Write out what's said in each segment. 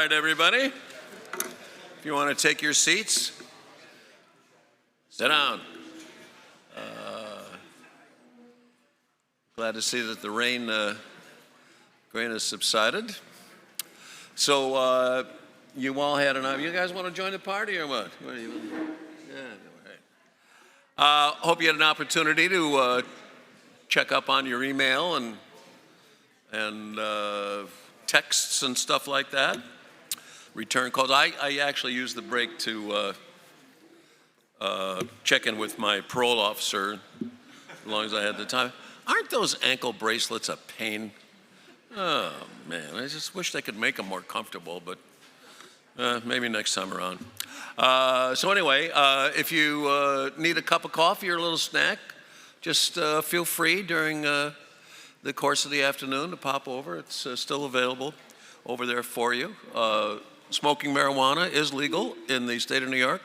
right, everybody. If you want to take your seats, sit down. Glad to see that the rain has subsided. So you all had enough. You guys want to join the party or what? What do you? Yeah, all right. Hope you had an opportunity to check up on your email and texts and stuff like that. Return calls. I actually used the break to check in with my parole officer as long as I had the time. Aren't those ankle bracelets a pain? Oh, man, I just wish they could make them more comfortable, but maybe next time around. So anyway, if you need a cup of coffee or a little snack, just feel free during the course of the afternoon to pop over. It's still available over there for you. Smoking marijuana is legal in the state of New York,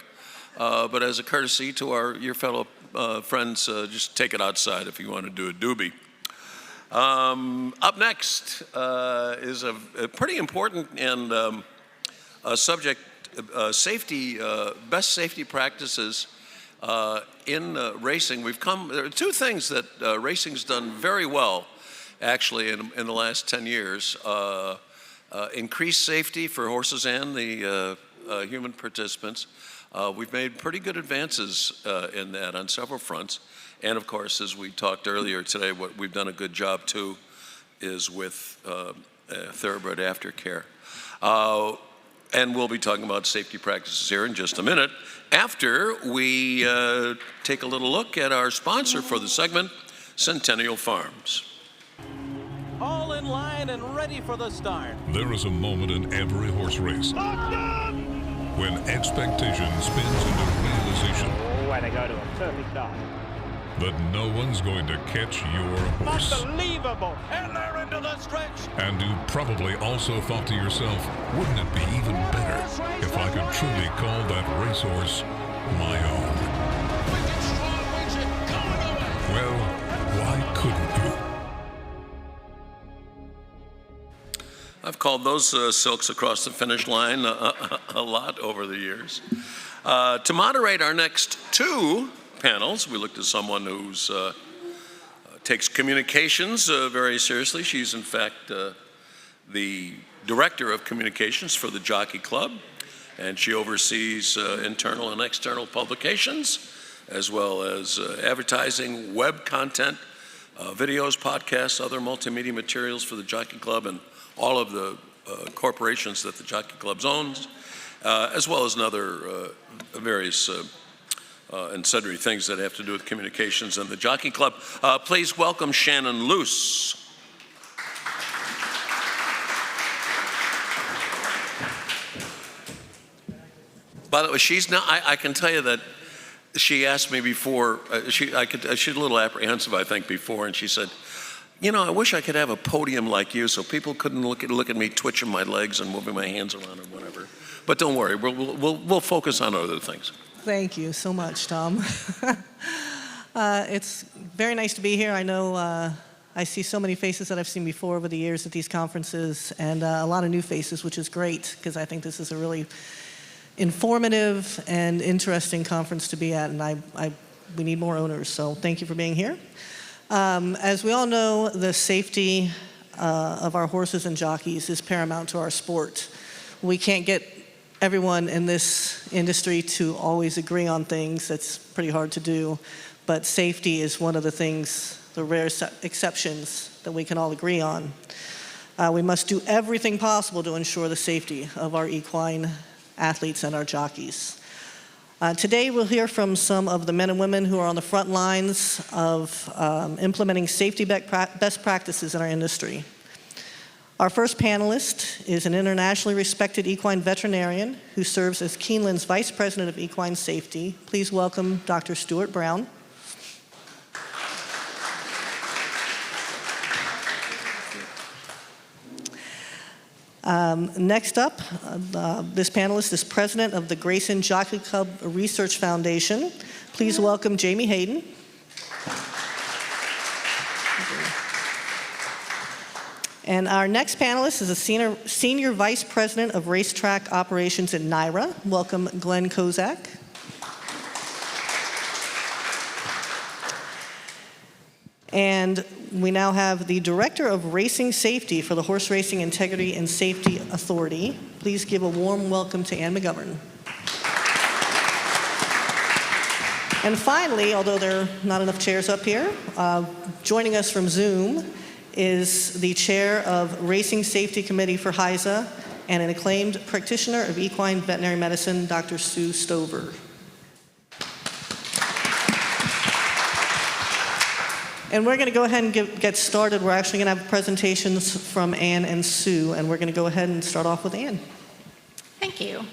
but as a courtesy to your fellow friends, just take it outside if you want to do a doobie. Up next is a pretty important and subject, safety, best safety practices in racing. There are two things that racing's done very well, actually, in the last 10 years. Increased safety for horses and the human participants. We've made pretty good advances in that on several fronts. And of course, as we talked earlier today, what we've done a good job too is with thoroughbred aftercare. And we'll be talking about safety practices here in just a minute after we take a little look at our sponsor for the segment, Centennial Farms. All in line and ready for the start. There is a moment in every horse race when expectation spins into realization. Way to go to a perfect start. That no one's going to catch your horse. Unbelievable! And they're into the stretch. And you probably also thought to yourself, wouldn't it be even better if I could truly call that racehorse my own? Well, why couldn't you? I've called those silks across the finish line a lot over the years. To moderate our next two panels, we looked at someone who takes communications very seriously. She's in fact the director of communications for the Jockey Club, and she oversees internal and external publications, as well as advertising, web content, videos, podcasts, other multimedia materials for the Jockey Club and all of the corporations that the Jockey Club owns, as well as other various and sundry things that have to do with communications and the Jockey Club. Please welcome Shannon Luce. By the way, she's not, I can tell you that she asked me before, she's a little apprehensive, I think, before, and she said, you know, I wish I could have a podium like you so people couldn't look at me twitching my legs and moving my hands around and whatever. But don't worry, we'll focus on other things. Thank you so much, Tom. It's very nice to be here. I know I see so many faces that I've seen before over the years at these conferences, and a lot of new faces, which is great, because I think this is a really informative and interesting conference to be at, and we need more owners, so thank you for being here. As we all know, the safety of our horses and jockeys is paramount to our sport. We can't get everyone in this industry to always agree on things. That's pretty hard to do, but safety is one of the things, the rare exceptions that we can all agree on. We must do everything possible to ensure the safety of our equine athletes and our jockeys. Today we'll hear from some of the men and women who are on the front lines of implementing safety best practices in our industry. Our first panelist is an internationally respected equine veterinarian who serves as Keeneland's Vice President of Equine Safety. Please welcome Dr. Stuart Brown. Next up, this panelist is president of the Grayson Jockey Club Research Foundation. Please welcome Jamie Hayden. And our next panelist is a Senior Vice President of Racetrack Operations at NYRA. Welcome, Glenn Kozak. And we now have the Director of Racing Safety for the Horse Racing Integrity and Safety Authority. Please give a warm welcome to Ann McGovern. And finally, although there are not enough chairs up here, joining us from Zoom is the Chair of Racing Safety Committee for HISA and an acclaimed practitioner of equine veterinary medicine, Dr. Sue Stover. And we're going to go ahead and get started. We're actually going to have presentations from Ann and Sue, and we're going to go ahead and start off with Ann. Thank you.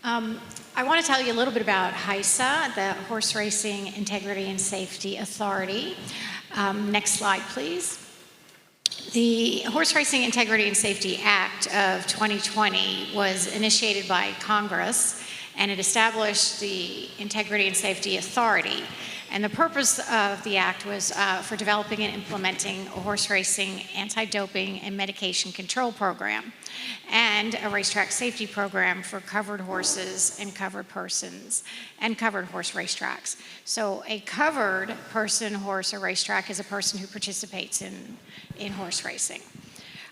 I want to tell you a little bit about HISA, the Horse Racing Integrity and Safety Authority. Next slide, please. The Horse Racing Integrity and Safety Act of 2020 was initiated by Congress, and it established the Integrity and Safety Authority. And the purpose of the act was for developing and implementing a horse racing anti-doping and medication control program and a racetrack safety program for covered horses and covered persons and covered horse racetracks. So a covered person, horse, or racetrack is a person who participates in horse racing.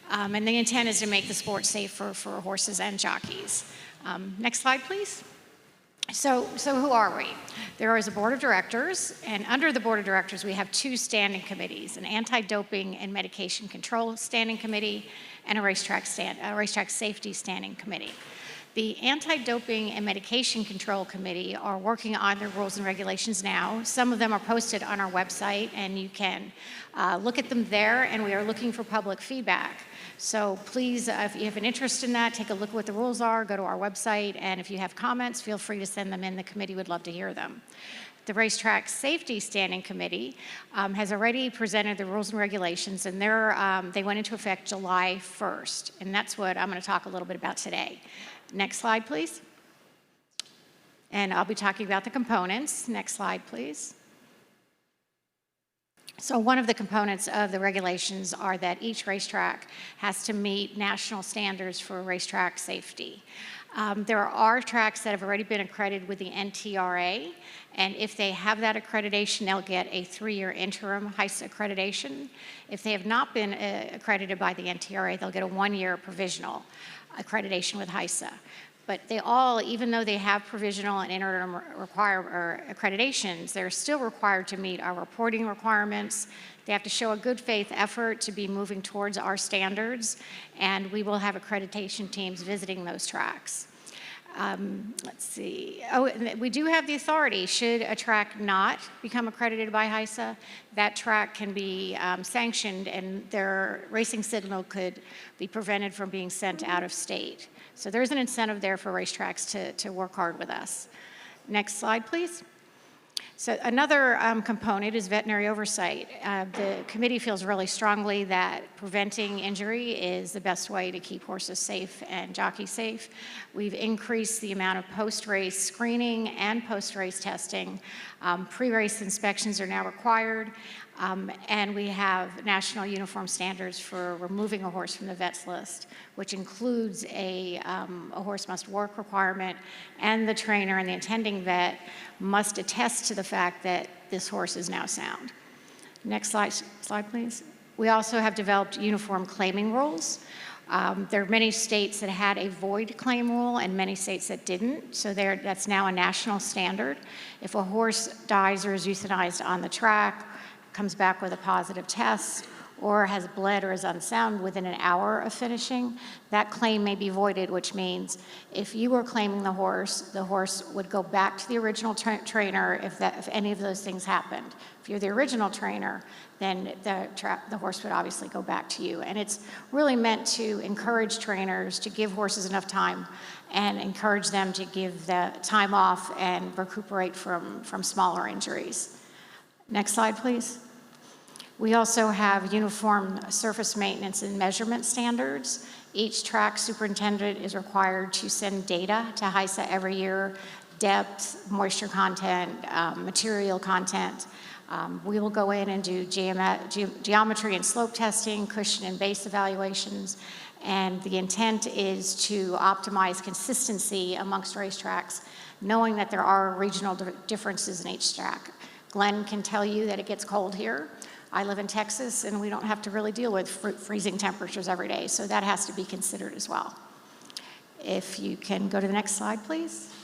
And the intent is to make the sport safer for horses and jockeys. Next slide, please. So who are we? There is a board of directors, and under the board of directors we have two standing committees, an anti-doping and medication control standing committee and a racetrack safety standing committee. The anti-doping and medication control committee are working on their rules and regulations now. Some of them are posted on our website, and you can look at them there, and we are looking for public feedback. So please, if you have an interest in that, take a look at what the rules are, go to our website, and if you have comments, feel free to send them in. The committee would love to hear them. The Racetrack Safety Standing Committee has already presented the rules and regulations, and they went into effect July 1st, and that's what I'm going to talk a little bit about today. Next slide, please. And I'll be talking about the components. Next slide, please. So one of the components of the regulations are that each racetrack has to meet national standards for racetrack safety. There are tracks that have already been accredited with the NTRA, and if they have that accreditation, they'll get a 3-year interim HISA accreditation. If they have not been accredited by the NTRA, they'll get a 1-year provisional accreditation with HISA. But they all, even though they have provisional and interim accreditations, they're still required to meet our reporting requirements. They have to show a good faith effort to be moving towards our standards, and we will have accreditation teams visiting those tracks. Let's see. Oh, and we do have the authority. Should a track not become accredited by HISA, that track can be sanctioned, and their racing signal could be prevented from being sent out of state. So there's an incentive there for racetracks to work hard with us. Next slide, please. So another component is veterinary oversight. The committee feels really strongly that preventing injury is the best way to keep horses safe and jockeys safe. We've increased the amount of post-race screening and post-race testing. Pre-race inspections are now required, and we have national uniform standards for removing a horse from the vet's list, which includes a horse must work requirement, and the trainer and the attending vet must attest to the fact that this horse is now sound. Next slide, please. We also have developed uniform claiming rules. There are many states that had a void claim rule and many states that didn't, so that's now a national standard. If a horse dies or is euthanized on the track, comes back with a positive test, or has bled or is unsound within an hour of finishing, that claim may be voided, which means if you were claiming the horse would go back to the original trainer if any of those things happened. If you're the original trainer, then the horse would obviously go back to you. And it's really meant to encourage trainers to give horses enough time and encourage them to give the time off and recuperate from smaller injuries. Next slide, please. We also have uniform surface maintenance and measurement standards. Each track superintendent is required to send data to HISA every year, depth, moisture content, material content. We will go in and do geometry and slope testing, cushion and base evaluations, and the intent is to optimize consistency amongst racetracks, knowing that there are regional differences in each track. Glenn can tell you that it gets cold here. I live in Texas, and we don't have to really deal with freezing temperatures every day, so that has to be considered as well. If you can go to the next slide, please.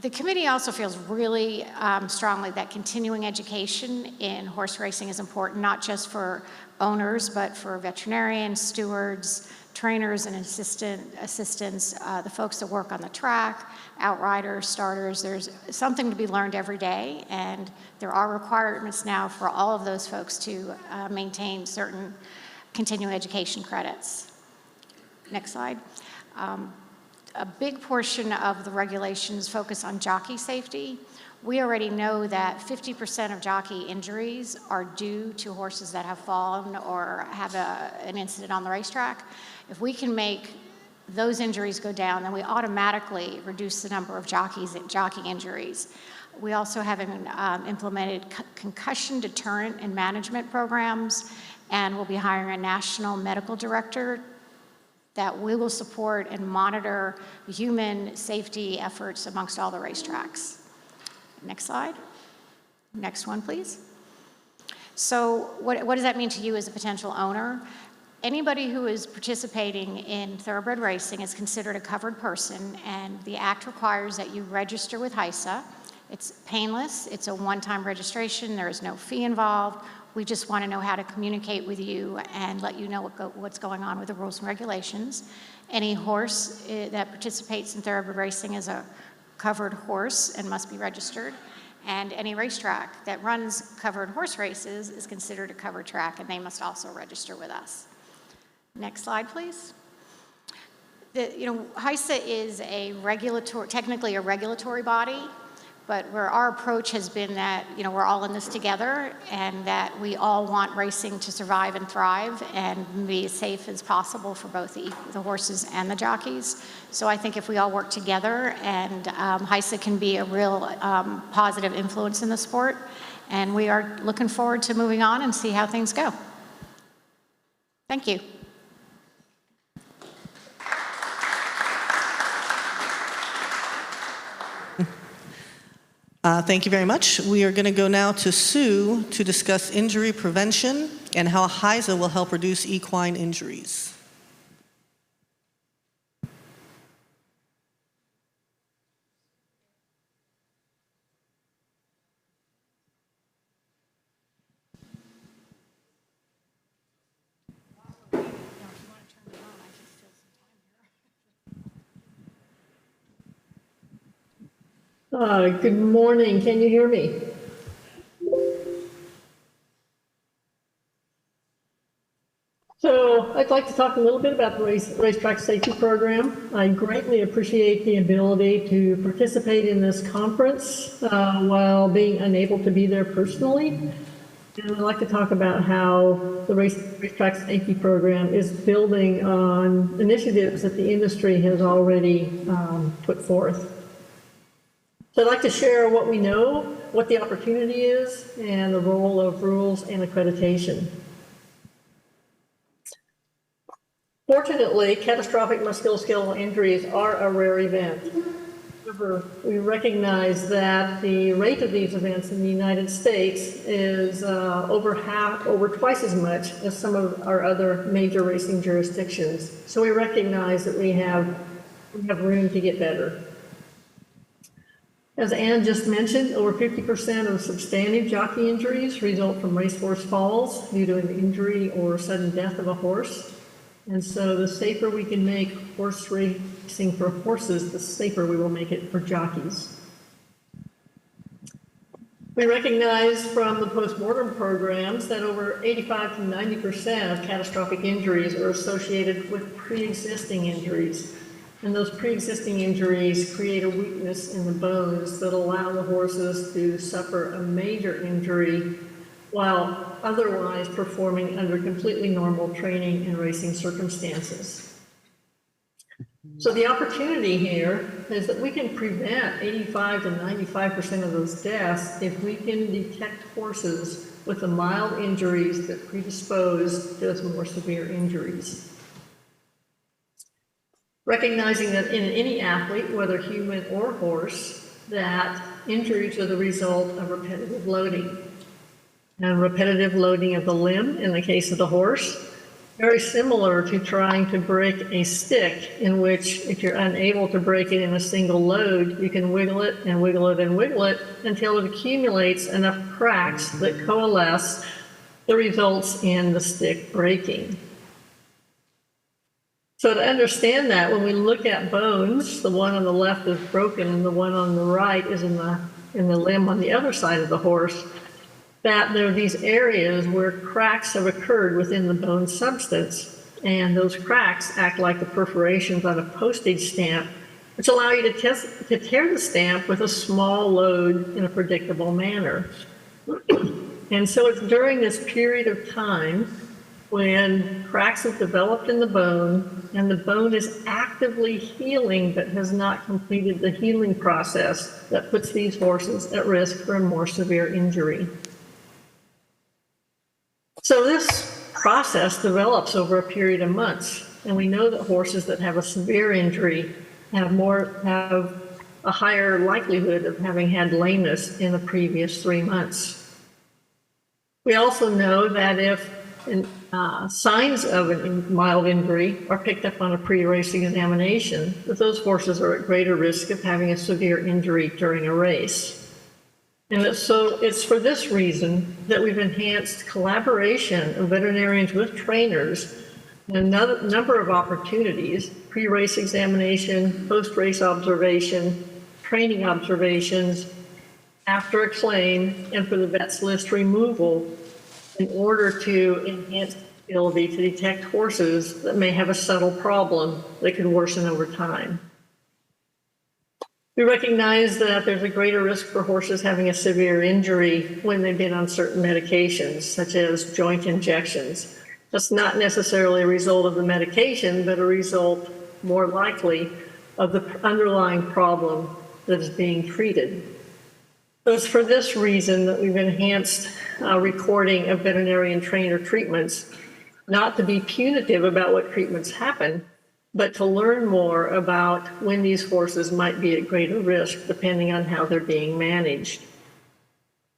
The committee also feels really strongly that continuing education in horse racing is important, not just for owners, but for veterinarians, stewards, trainers and assistants, the folks that work on the track, outriders, starters. There's something to be learned every day, and there are requirements now for all of those folks to maintain certain continuing education credits. Next slide. A big portion of the regulations focus on jockey safety. We already know that 50% of jockey injuries are due to horses that have fallen or have an incident on the racetrack. If we can make those injuries go down, then we automatically reduce the number of jockey injuries. We also have implemented concussion deterrent and management programs, and we'll be hiring a national medical director that we will support and monitor human safety efforts amongst all the racetracks. Next slide. Next one, please. So what does that mean to you as a potential owner? Anybody who is participating in thoroughbred racing is considered a covered person, and the Act requires that you register with HISA. It's painless. It's a one-time registration. There is no fee involved. We just want to know how to communicate with you and let you know what's going on with the rules and regulations. Any horse that participates in thoroughbred racing is a covered horse and must be registered. And any racetrack that runs covered horse races is considered a covered track, and they must also register with us. Next slide, please. HISA is technically a regulatory body, but where our approach has been that, we're all in this together and that we all want racing to survive and thrive and be as safe as possible for both the horses and the jockeys. So I think if we all work together, and HISA can be a real positive influence in the sport, and we are looking forward to moving on and see how things go. Thank you. Thank you very much. We are going to go now to Sue to discuss injury prevention and how HISA will help reduce equine injuries. Good morning. Can you hear me? So I'd like to talk a little bit about the Racetrack Safety Program. I greatly appreciate the ability to participate in this conference while being unable to be there personally. And I'd like to talk about how the Racetrack Safety Program is building on initiatives that the industry has already put forth. So I'd like to share what we know, what the opportunity is, and the role of rules and accreditation. Fortunately, catastrophic musculoskeletal injuries are a rare event. However, we recognize that the rate of these events in the United States is over twice as much as some of our other major racing jurisdictions. So we recognize that we have room to get better. As Ann just mentioned, over 50% of substantive jockey injuries result from racehorse falls due to an injury or sudden death of a horse. And so the safer we can make horse racing for horses, the safer we will make it for jockeys. We recognize from the postmortem programs that over 85 to 90% of catastrophic injuries are associated with pre-existing injuries. And those pre-existing injuries create a weakness in the bones that allow the horses to suffer a major injury while otherwise performing under completely normal training and racing circumstances. So the opportunity here is that we can prevent 85 to 95% of those deaths if we can detect horses with the mild injuries that predispose to those more severe injuries. Recognizing that in any athlete, whether human or horse, that injuries are the result of repetitive loading. And repetitive loading of the limb, in the case of the horse, very similar to trying to break a stick, in which if you're unable to break it in a single load, you can wiggle it and wiggle it and wiggle it until it accumulates enough cracks that coalesce that results in the stick breaking. So to understand that, when we look at bones, the one on the left is broken and the one on the right is in the limb on the other side of the horse, that there are these areas where cracks have occurred within the bone substance, and those cracks act like the perforations on a postage stamp, which allow you to tear the stamp with a small load in a predictable manner. And so it's during this period of time when cracks have developed in the bone and the bone is actively healing but has not completed the healing process that puts these horses at risk for a more severe injury. So this process develops over a period of months, and we know that horses that have a severe injury have a higher likelihood of having had lameness in the previous 3 months. We also know that if signs of a mild injury are picked up on a pre-race examination, that those horses are at greater risk of having a severe injury during a race. And so it's for this reason that we've enhanced collaboration of veterinarians with trainers in a number of opportunities: pre-race examination, post-race observation, training observations, after a claim, and for the vet's list removal, in order to enhance the ability to detect horses that may have a subtle problem that could worsen over time. We recognize that there's a greater risk for horses having a severe injury when they've been on certain medications, such as joint injections. That's not necessarily a result of the medication, but a result, more likely, of the underlying problem that is being treated. So it's for this reason that we've enhanced recording of veterinarian trainer treatments, not to be punitive about what treatments happen, but to learn more about when these horses might be at greater risk depending on how they're being managed.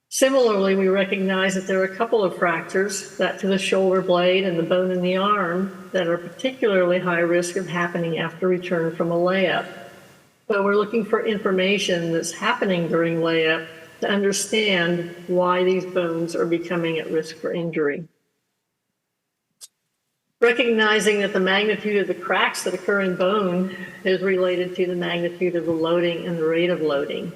Similarly, we recognize that there are a couple of fractures, that to the shoulder blade and the bone in the arm, that are particularly high risk of happening after return from a layup. So we're looking for information that's happening during layup to understand why these bones are becoming at risk for injury. Recognizing that the magnitude of the cracks that occur in bone is related to the magnitude of the loading and the rate of loading.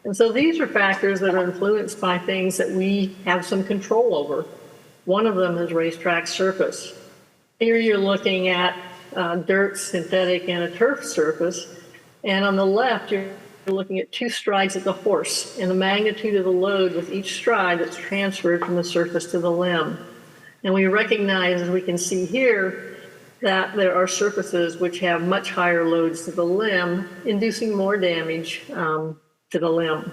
And so these are factors that are influenced by things that we have some control over. One of them is racetrack surface. Here you're looking at dirt, synthetic, and a turf surface. And on the left, you're looking at 2 strides of the horse and the magnitude of the load with each stride that's transferred from the surface to the limb. And we recognize, as we can see here, that there are surfaces which have much higher loads to the limb, inducing more damage to the limb.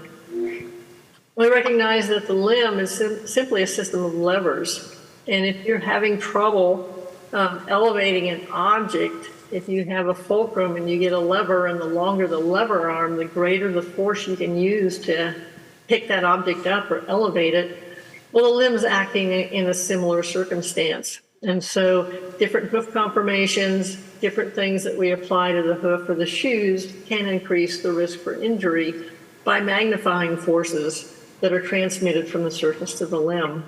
We recognize that the limb is simply a system of levers. And if you're having trouble elevating an object, if you have a fulcrum and you get a lever, and the longer the lever arm, the greater the force you can use to pick that object up or elevate it. Well, the limb's acting in a similar circumstance. And so different hoof conformations, different things that we apply to the hoof or the shoes can increase the risk for injury by magnifying forces that are transmitted from the surface to the limb.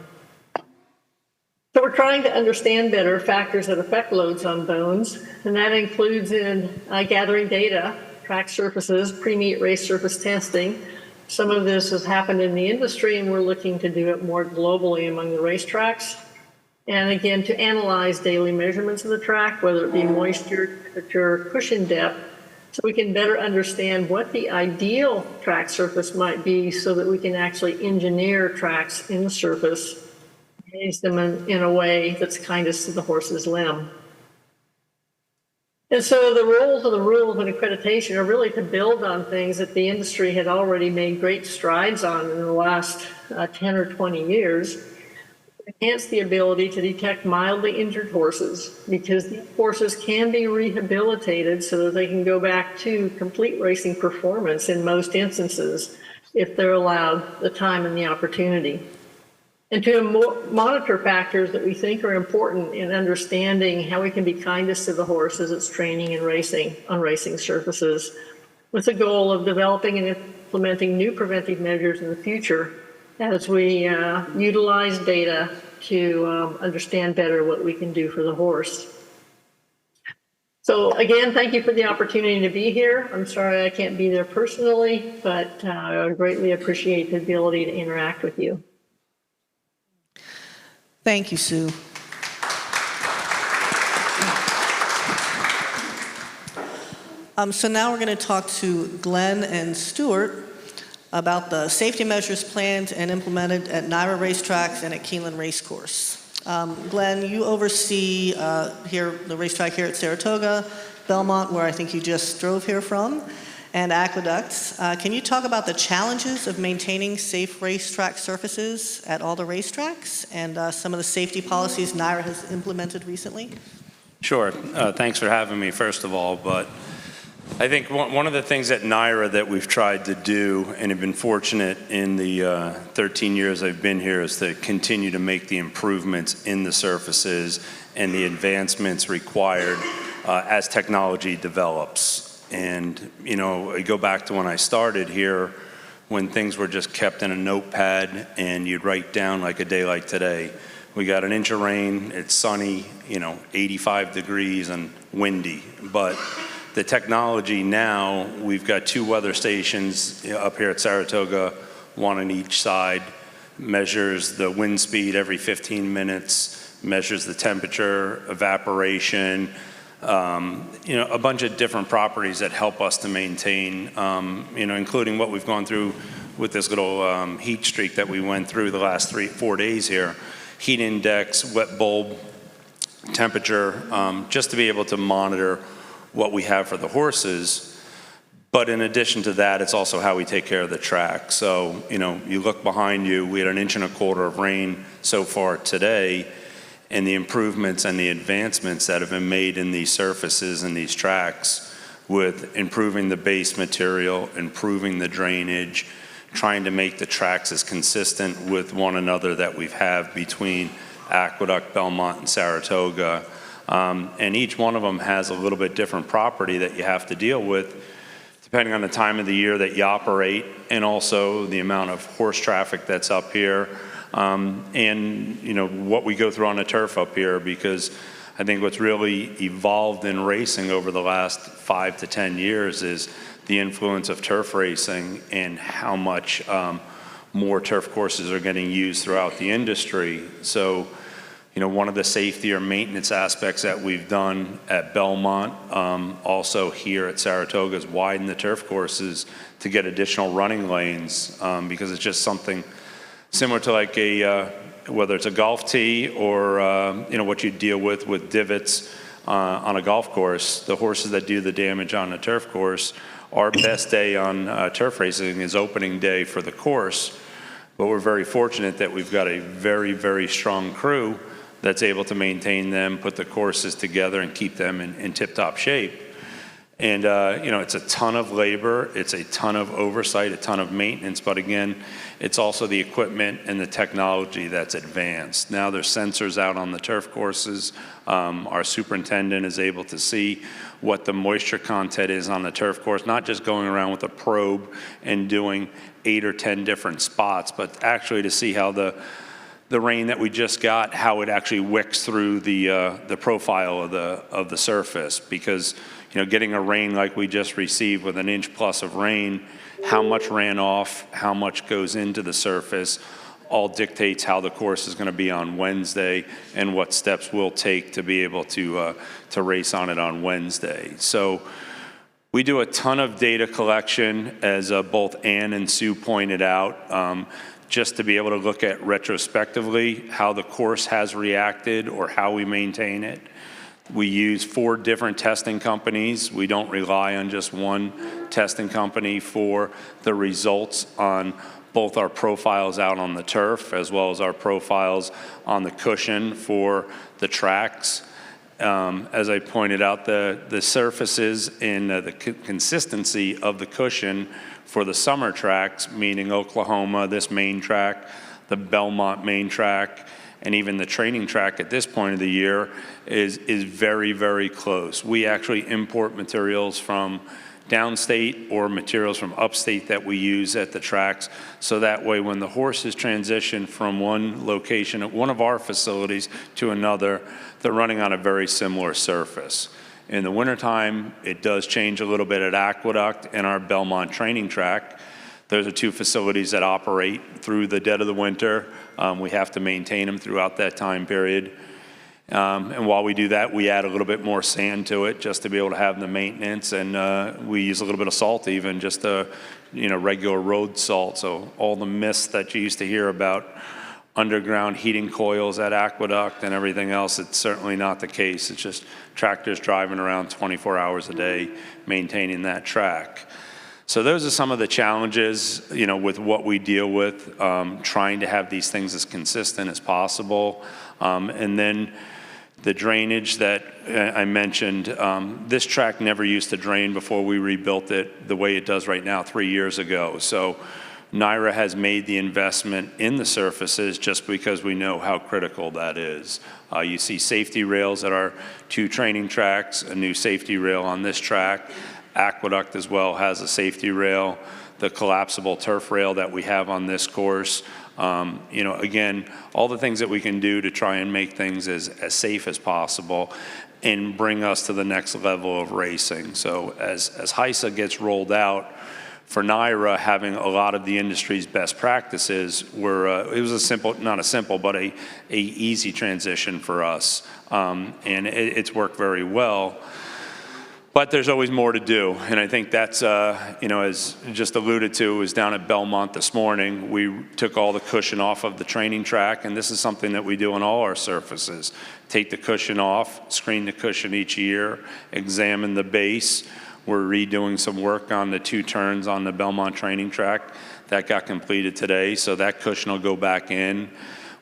So we're trying to understand better factors that affect loads on bones, and that includes in gathering data, track surfaces, pre-meet race surface testing. Some of this has happened in the industry, and we're looking to do it more globally among the racetracks. And again, to analyze daily measurements of the track, whether it be moisture, temperature, cushion depth, so we can better understand what the ideal track surface might be so that we can actually engineer tracks in the surface, manage them in a way that's kindest to the horse's limb. And so the roles of the rules and accreditation are really to build on things that the industry had already made great strides on in the last 10 or 20 years. Enhance the ability to detect mildly injured horses, because these horses can be rehabilitated so that they can go back to complete racing performance in most instances if they're allowed the time and the opportunity. And to monitor factors that we think are important in understanding how we can be kindest to the horse as it's training and racing on racing surfaces, with the goal of developing and implementing new preventive measures in the future as we utilize data to understand better what we can do for the horse. So again, thank you for the opportunity to be here. I'm sorry I can't be there personally, but I greatly appreciate the ability to interact with you. Thank you, Sue. So now we're going to talk to Glenn and Stuart about the safety measures planned and implemented at NYRA racetracks and at Keeneland Racecourse. Glenn, you oversee the racetrack here at Saratoga, Belmont, where I think you just drove here from, and Aqueducts. Can you talk about the challenges of maintaining safe racetrack surfaces at all the racetracks and some of the safety policies NYRA has implemented recently? Sure. Thanks for having me, first of all. But I think one of the things at NYRA that we've tried to do, and have been fortunate in the 13 years I've been here, is to continue to make the improvements in the surfaces and the advancements required as technology develops. And, you know, I go back to when I started here, when things were just kept in a notepad and you'd write down, like a day like today, we got an inch of rain, it's sunny, 85 degrees and windy. But the technology now, we've got 2 weather stations up here at Saratoga, one on each side, measures the wind speed every 15 minutes, measures the temperature, evaporation, a bunch of different properties that help us to maintain, including what we've gone through with this little heat streak that we went through the last 3-4 days here. Heat index, wet bulb, temperature, just to be able to monitor what we have for the horses. But in addition to that, it's also how we take care of the track. So, you look behind you, we had 1.25 inches of rain so far today, and the improvements and the advancements that have been made in these surfaces and these tracks with improving the base material, improving the drainage, trying to make the tracks as consistent with one another that we have between Aqueduct, Belmont, and Saratoga. And each one of them has a little bit different property that you have to deal with depending on the time of the year that you operate, and also the amount of horse traffic that's up here. And what we go through on the turf up here, because I think what's really evolved in racing over the last 5 to 10 years is the influence of turf racing and how much more turf courses are getting used throughout the industry. So, one of the safety or maintenance aspects that we've done at Belmont, also here at Saratoga, is widen the turf courses to get additional running lanes, because it's just something similar to like whether it's a golf tee or what you deal with divots on a golf course. The horses that do the damage on a turf course, our best day on turf racing is opening day for the course. But we're very fortunate that we've got a very, very strong crew that's able to maintain them, put the courses together, and keep them in tip-top shape. And, it's a ton of labor, it's a ton of oversight, a ton of maintenance, but again, it's also the equipment and the technology that's advanced. Now there's sensors out on the turf courses. Our superintendent is able to see what the moisture content is on the turf course, not just going around with a probe and doing 8 or 10 different spots, but actually to see how the rain that we just got, how it actually wicks through the profile of the surface. Because getting a rain like we just received with 1+ inch of rain, how much ran off, how much goes into the surface, all dictates how the course is going to be on Wednesday and what steps we'll take to be able to race on it on Wednesday. So we do a ton of data collection, as both Ann and Sue pointed out, just to be able to look at retrospectively how the course has reacted or how we maintain it, We use 4 different testing companies. We don't rely on just one testing company for the results on both our profiles out on the turf as well as our profiles on the cushion for the tracks. As I pointed out, the surfaces and the consistency of the cushion for the summer tracks, meaning Oklahoma, this main track, the Belmont main track, and even the training track at this point of the year is very, very close. We actually import materials from downstate or materials from upstate that we use at the tracks, so that way when the horses transition from one location at one of our facilities to another, they're running on a very similar surface. In the wintertime, it does change a little bit at Aqueduct and our Belmont training track. Those are 2 facilities that operate through the dead of the winter. We have to maintain them throughout that time period. And while we do that, we add a little bit more sand to it just to be able to have the maintenance, and we use a little bit of salt, even just regular road salt. So all the myths that you used to hear about underground heating coils at Aqueduct and everything else, it's certainly not the case. It's just tractors driving around 24 hours a day maintaining that track. So those are some of the challenges, with what we deal with, trying to have these things as consistent as possible. And then the drainage that I mentioned, this track never used to drain before we rebuilt it the way it does right now 3 years ago. So NYRA has made the investment in the surfaces just because we know how critical that is. You see safety rails at our 2 training tracks, a new safety rail on this track. Aqueduct as well has a safety rail, the collapsible turf rail that we have on this course. Again, all the things that we can do to try and make things as safe as possible and bring us to the next level of racing. So as HISA gets rolled out, for NYRA, having a lot of the industry's best practices, it was a easy transition for us. And it's worked very well. But there's always more to do, and I think that's, as just alluded to, was down at Belmont this morning. We took all the cushion off of the training track, and this is something that we do on all our surfaces. Take the cushion off, screen the cushion each year, examine the base. We're redoing some work on the 2 turns on the Belmont training track. That got completed today, so that cushion will go back in.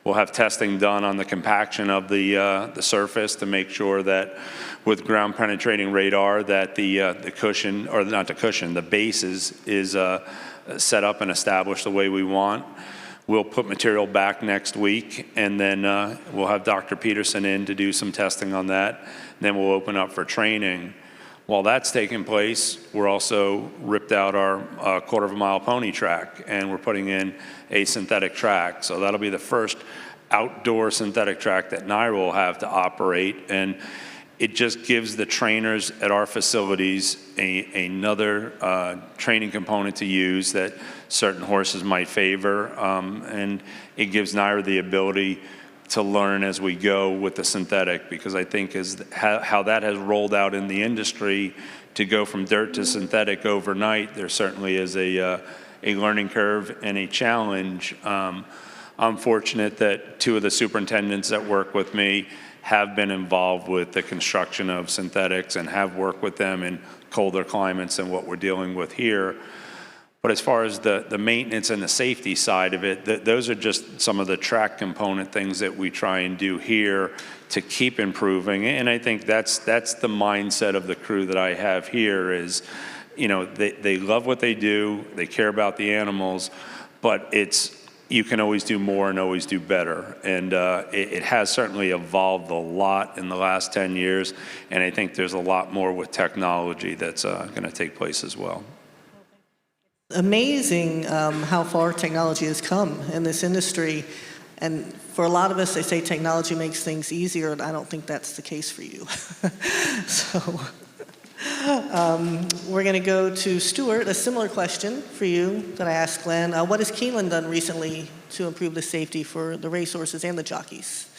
We'll have testing done on the compaction of the surface to make sure that with ground penetrating radar that the cushion, or not the cushion, the base is set up and established the way we want. We'll put material back next week, and then we'll have Dr. Peterson in to do some testing on that. Then we'll open up for training. While that's taking place, we're also ripped out our 1/4 mile pony track, and we're putting in a synthetic track. So that'll be the first outdoor synthetic track that NYRA will have to operate, and it just gives the trainers at our facilities another training component to use that certain horses might favor, and it gives NYRA the ability to learn as we go with the synthetic, because I think how that has rolled out in the industry to go from dirt to synthetic overnight, there certainly is a learning curve and a challenge. I'm fortunate that 2 of the superintendents that work with me have been involved with the construction of synthetics and have worked with them in colder climates than what we're dealing with here. But as far as the maintenance and the safety side of it, those are just some of the track component things that we try and do here to keep improving. And I think that's the mindset of the crew that I have here is, they love what they do, they care about the animals, but you can always do more and always do better. And it has certainly evolved a lot in the last 10 years, and I think there's a lot more with technology that's going to take place as well. Amazing how far technology has come in this industry. And for a lot of us, they say technology makes things easier, and I don't think that's the case for you. So we're going to go to Stuart. A similar question for you that I asked Glenn. What has Keeneland done recently to improve the safety for the racehorses and the jockeys?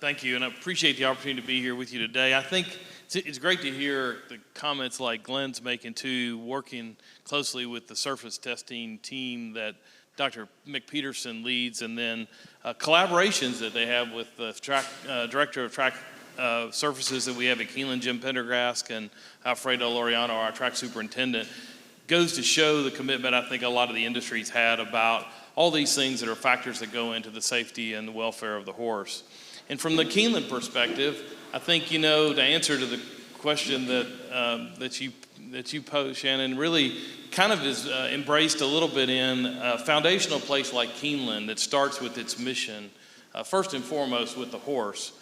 Thank you, and I appreciate the opportunity to be here with you today. I think it's great to hear the comments like Glenn's making too, working closely with the surface testing team that Dr. Mick Peterson leads, and then collaborations that they have with the director of track surfaces that we have at Keeneland. Jim Pendergast and Alfredo Laureano, our track superintendent, goes to show the commitment I think a lot of the industry's had about all these things that are factors that go into the safety and the welfare of the horse. And from the Keeneland perspective, I think, to answer to the question that you posed, Shannon, really kind of is embraced a little bit in a foundational place like Keeneland that starts with its mission, first and foremost with the horse.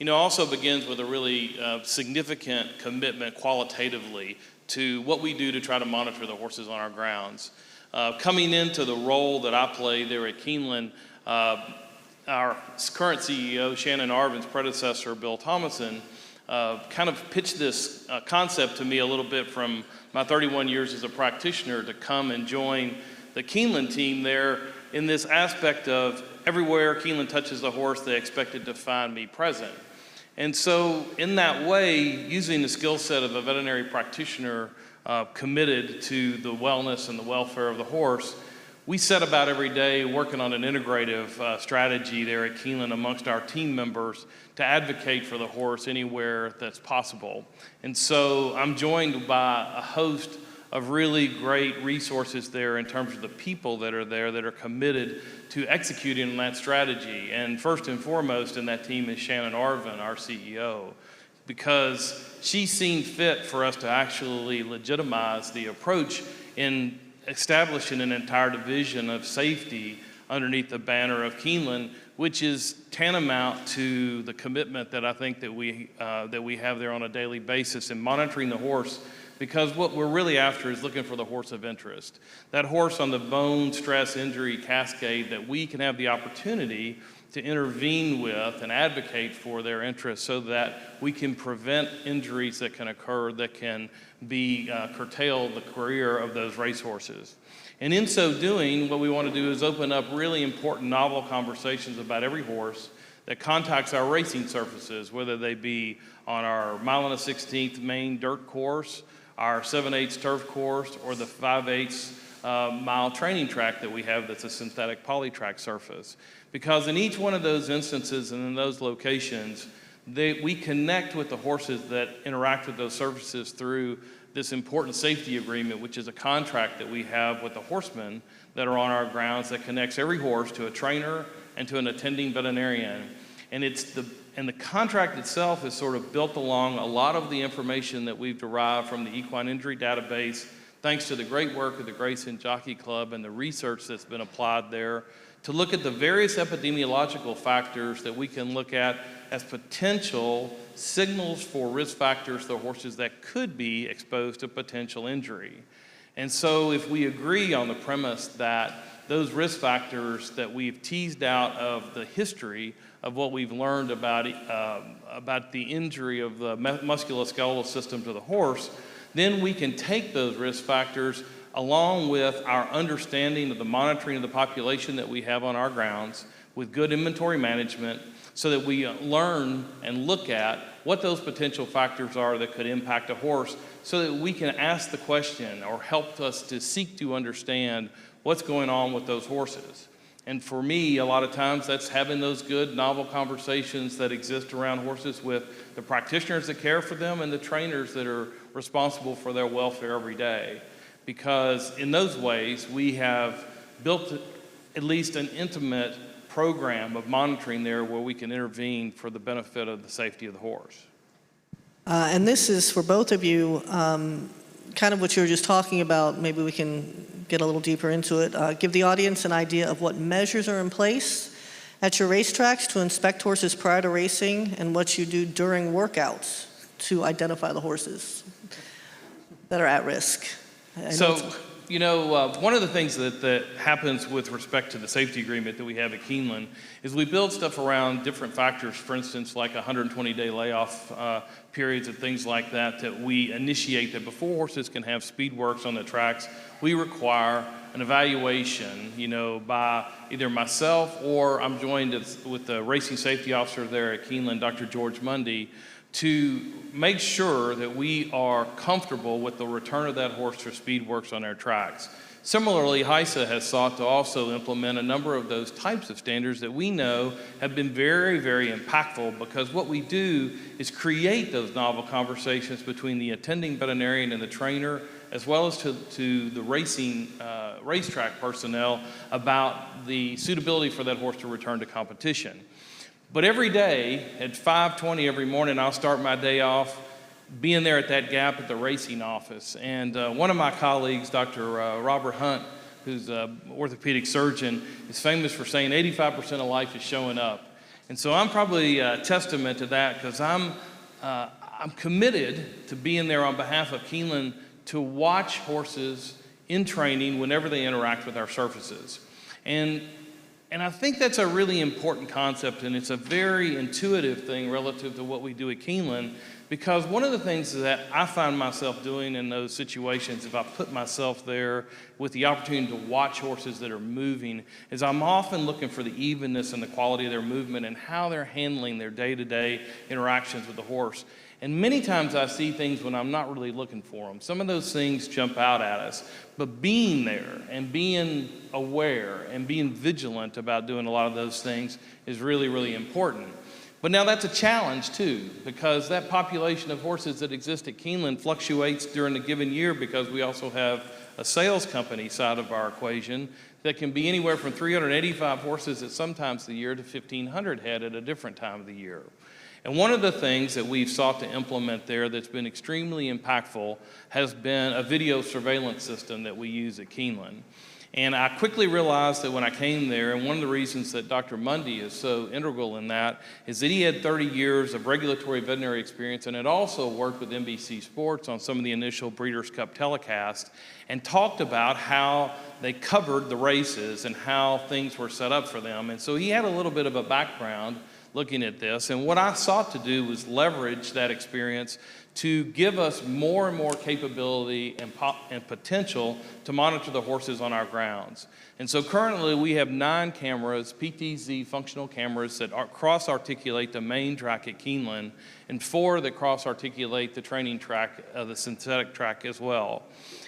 Also begins with a really significant commitment qualitatively to what we do to try to monitor the horses on our grounds. Coming into the role that I play there at Keeneland, our current CEO, Shannon Arvin's predecessor, Bill Thomason, kind of pitched this concept to me a little bit from my 31 years as a practitioner to come and join the Keeneland team there in this aspect of everywhere Keeneland touches the horse, they expected to find me present. And so in that way, using the skill set of a veterinary practitioner committed to the wellness and the welfare of the horse, we set about every day working on an integrative strategy there at Keeneland amongst our team members to advocate for the horse anywhere that's possible. And so I'm joined by a host of really great resources there in terms of the people that are there that are committed to executing on that strategy. And first and foremost in that team is Shannon Arvin, our CEO, because she's seen fit for us to actually legitimize the approach in establishing an entire division of safety underneath the banner of Keeneland, which is tantamount to the commitment that I think that we have there on a daily basis in monitoring the horse, because what we're really after is looking for the horse of interest. That horse on the bone stress injury cascade that we can have the opportunity to intervene with and advocate for their interests so that we can prevent injuries that can occur that can be curtail the career of those racehorses. And in so doing, what we want to do is open up really important novel conversations about every horse that contacts our racing surfaces, whether they be on our 1.16 main dirt course, our 7/8 turf course, or the 5/8 mile training track that we have that's a synthetic poly-track surface. Because in each one of those instances and in those locations, we connect with the horses that interact with those surfaces through this important safety agreement, which is a contract that we have with the horsemen that are on our grounds that connects every horse to a trainer and to an attending veterinarian. And the contract itself is sort of built along a lot of the information that we've derived from the equine injury database, thanks to the great work of the Grayson Jockey Club and the research that's been applied there to look at the various epidemiological factors that we can look at as potential signals for risk factors to horses that could be exposed to potential injury. And so if we agree on the premise that those risk factors that we've teased out of the history of what we've learned about the injury of the musculoskeletal system to the horse, then we can take those risk factors along with our understanding of the monitoring of the population that we have on our grounds with good inventory management so that we learn and look at what those potential factors are that could impact a horse so that we can ask the question or help us to seek to understand what's going on with those horses. And for me, a lot of times that's having those good novel conversations that exist around horses with the practitioners that care for them and the trainers that are responsible for their welfare every day. Because in those ways, we have built at least an intimate program of monitoring there where we can intervene for the benefit of the safety of the horse. And this is for both of you, kind of what you were just talking about. Maybe we can get a little deeper into it. Give the audience an idea of what measures are in place at your racetracks to inspect horses prior to racing and what you do during workouts to identify the horses that are at risk. So, one of the things that happens with respect to the safety agreement that we have at Keeneland is we build stuff around different factors, for instance, like 120-day layoff periods and things like that we initiate that before horses can have speed works on the tracks, we require an evaluation, by either myself or I'm joined with the racing safety officer there at Keeneland, Dr. George Mundy, to make sure that we are comfortable with the return of that horse for speed works on our tracks. Similarly, HISA has sought to also implement a number of those types of standards that we know have been very, very impactful, because what we do is create those novel conversations between the attending veterinarian and the trainer, as well as to the racetrack personnel about the suitability for that horse to return to competition. But every day at 5:20 every morning, I'll start my day off being there at that gap at the racing office. And one of my colleagues, Dr. Robert Hunt, who's an orthopedic surgeon, is famous for saying 85% of life is showing up. And so I'm probably a testament to that, because I'm committed to being there on behalf of Keeneland to watch horses in training whenever they interact with our surfaces. And I think that's a really important concept, and it's a very intuitive thing relative to what we do at Keeneland, because one of the things that I find myself doing in those situations, if I put myself there with the opportunity to watch horses that are moving, is I'm often looking for the evenness and the quality of their movement and how they're handling their day-to-day interactions with the horse. And many times I see things when I'm not really looking for them. Some of those things jump out at us. But being there and being aware and being vigilant about doing a lot of those things is really, really important. But now that's a challenge too, because that population of horses that exist at Keeneland fluctuates during a given year, because we also have a sales company side of our equation that can be anywhere from 385 horses at some times of the year to 1,500 head at a different time of the year. And one of the things that we've sought to implement there that's been extremely impactful has been a video surveillance system that we use at Keeneland. And I quickly realized that when I came there, and one of the reasons that Dr. Mundy is so integral in that, is that he had 30 years of regulatory veterinary experience and had also worked with NBC Sports on some of the initial Breeders' Cup telecasts, and talked about how they covered the races and how things were set up for them. And so he had a little bit of a background looking at this, and what I sought to do was leverage that experience to give us more and more capability and potential to monitor the horses on our grounds. And so currently we have 9 cameras, PTZ functional cameras, that cross-articulate the main track at Keeneland, and 4 that cross-articulate the training track, the synthetic track as well.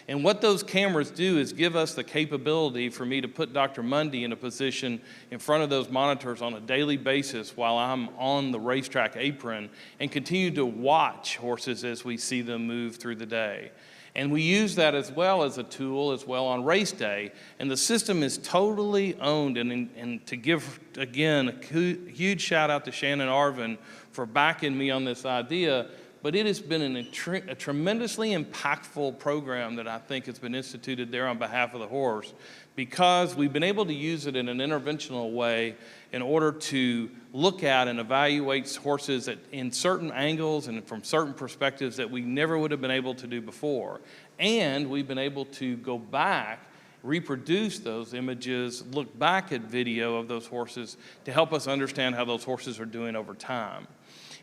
And what those cameras do is give us the capability for me to put Dr. Mundy in a position in front of those monitors on a daily basis while I'm on the racetrack apron, and continue to watch horses as we see them move through the day. And we use that as well as a tool as well on race day. And the system is totally owned, and to give, again, a huge shout out to Shannon Arvin for backing me on this idea. But it has been a tremendously impactful program that I think has been instituted there on behalf of the horse, because we've been able to use it in an interventional way in order to look at and evaluate horses in certain angles and from certain perspectives that we never would have been able to do before. And we've been able to go back, reproduce those images, look back at video of those horses to help us understand how those horses are doing over time.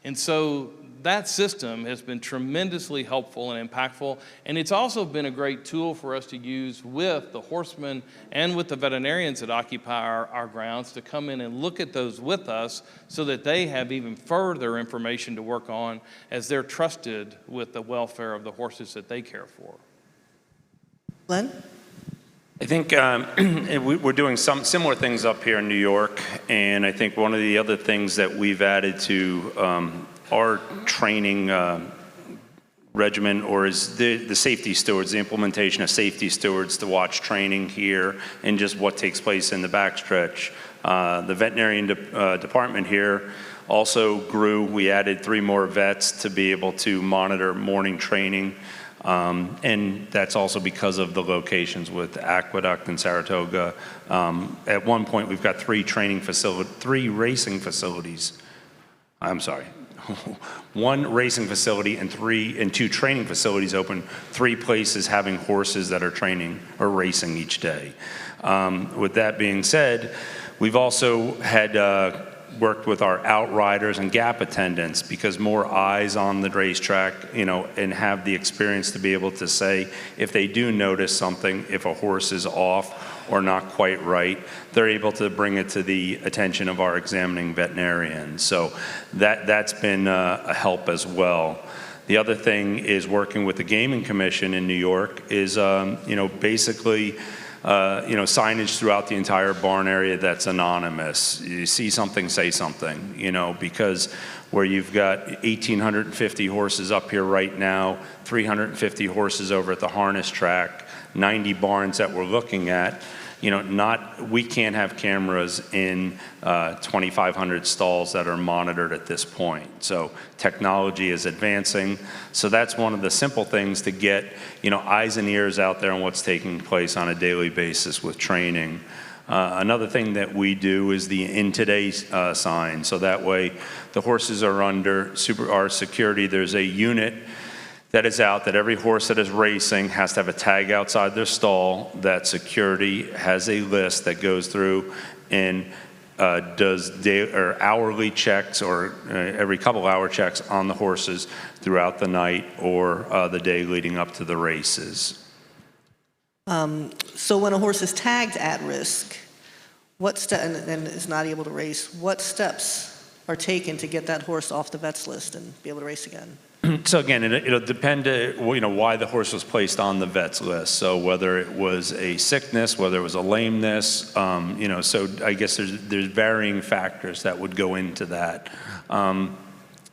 And so that system has been tremendously helpful and impactful, and it's also been a great tool for us to use with the horsemen and with the veterinarians that occupy our grounds to come in and look at those with us, so that they have even further information to work on as they're trusted with the welfare of the horses that they care for. Glenn? I think we're doing some similar things up here in New York, and I think one of the other things that we've added to our training regimen, or is the safety stewards, the implementation of safety stewards to watch training here and just what takes place in the backstretch. The veterinarian department here also grew. We added 3 more vets to be able to monitor morning training. And that's also because of the locations with Aqueduct and Saratoga. At one point, we've got 3 racing facilities. I'm sorry, 1 racing facility and 2 training facilities open. 3 places having horses that are training or racing each day. With that being said, we've also had worked with our outriders and gap attendants, because more eyes on the racetrack, and have the experience to be able to say if they do notice something, if a horse is off or not quite right, they're able to bring it to the attention of our examining veterinarian. So that's been a help as well. The other thing is working with the Gaming Commission in New York is, basically, signage throughout the entire barn area that's anonymous. You see something, say something, because where you've got 1,850 horses up here right now, 350 horses over at the harness track, 90 barns that we're looking at, we can't have cameras in 2,500 stalls that are monitored at this point. So technology is advancing. So that's one of the simple things to get, eyes and ears out there on what's taking place on a daily basis with training. Another thing that we do is the "In Today" sign. So that way the horses are under our security. There's a unit that is out that every horse that is racing has to have a tag outside their stall. That security has a list that goes through and does hourly checks or every couple hour checks on the horses throughout the night or the day leading up to the races. So when a horse is tagged at risk, and is not able to race, what steps are taken to get that horse off the vet's list and be able to race again? So again, it'll depend, why the horse was placed on the vet's list. So whether it was a sickness, whether it was a lameness, so I guess there's varying factors that would go into that.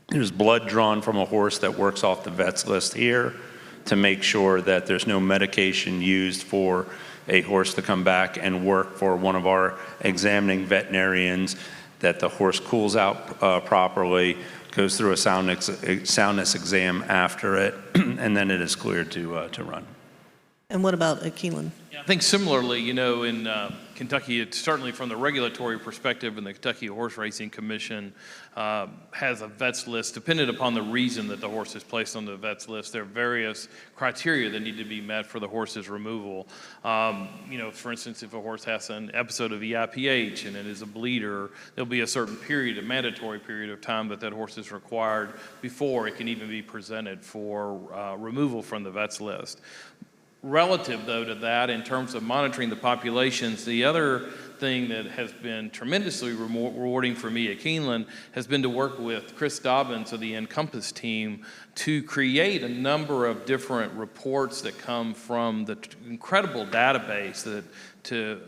There's blood drawn from a horse that works off the vet's list here to make sure that there's no medication used for a horse to come back and work for one of our examining veterinarians, that the horse cools out properly, goes through a soundness exam after it, and then it is cleared to run. And what about at Keeneland? I think similarly, in Kentucky, it's certainly from the regulatory perspective, and the Kentucky Horse Racing Commission has a vet's list. Dependent upon the reason that the horse is placed on the vet's list, there are various criteria that need to be met for the horse's removal. For instance, if a horse has an episode of EIPH and it is a bleeder, there'll be a certain period, a mandatory period of time that horse is required before it can even be presented for removal from the vet's list. Relative, though, to that, in terms of monitoring the populations, the other thing that has been tremendously rewarding for me at Keeneland has been to work with Chris Dobbins of the Encompass team to create a number of different reports that come from the incredible database to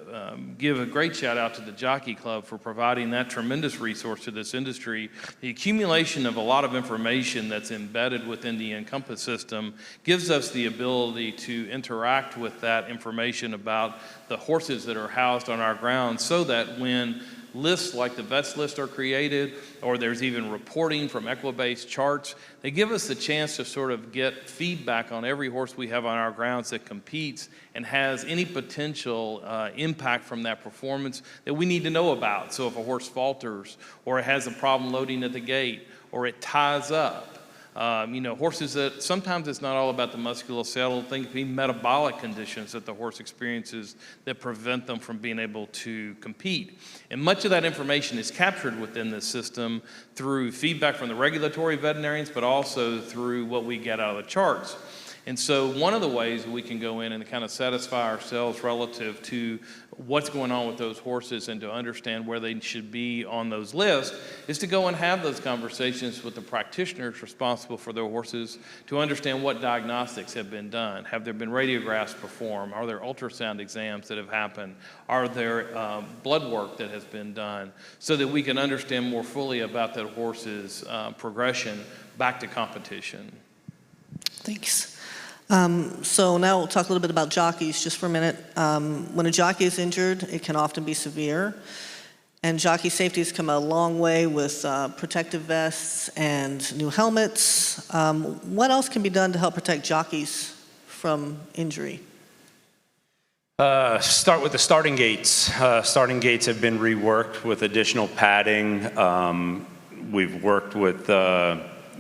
give a great shout out to the Jockey Club for providing that tremendous resource to this industry. The accumulation of a lot of information that's embedded within the Encompass system gives us the ability to interact with that information about the horses that are housed on our grounds, so that when lists like the vet's list are created, or there's even reporting from Equibase charts, they give us the chance to sort of get feedback on every horse we have on our grounds that competes and has any potential impact from that performance that we need to know about. So if a horse falters, or it has a problem loading at the gate, or it ties up, horses that sometimes it's not all about the musculoskeletal thing, it can be metabolic conditions that the horse experiences that prevent them from being able to compete. And much of that information is captured within this system through feedback from the regulatory veterinarians, but also through what we get out of the charts. And so one of the ways we can go in and kind of satisfy ourselves relative to what's going on with those horses and to understand where they should be on those lists is to go and have those conversations with the practitioners responsible for their horses to understand what diagnostics have been done. Have there been radiographs performed? Are there ultrasound exams that have happened? Are there blood work that has been done? So that we can understand more fully about that horse's progression back to competition. Thanks. So now we'll talk a little bit about jockeys just for a minute. When a jockey is injured, it can often be severe. And jockey safety has come a long way with protective vests and new helmets. What else can be done to help protect jockeys from injury? Start with the starting gates. Starting gates have been reworked with additional padding. We've worked with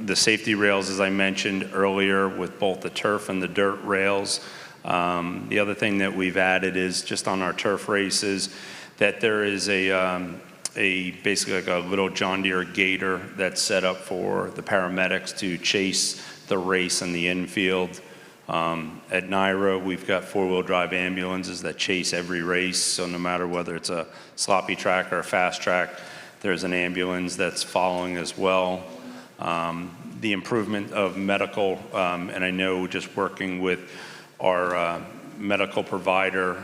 the safety rails, as I mentioned earlier, with both the turf and the dirt rails. The other thing that we've added is just on our turf races that there is a basically like a little John Deere Gator that's set up for the paramedics to chase the race in the infield. At NYRA, we've got four-wheel drive ambulances that chase every race. So no matter whether it's a sloppy track or a fast track, there's an ambulance that's following as well. The improvement of medical, and I know just working with our medical provider,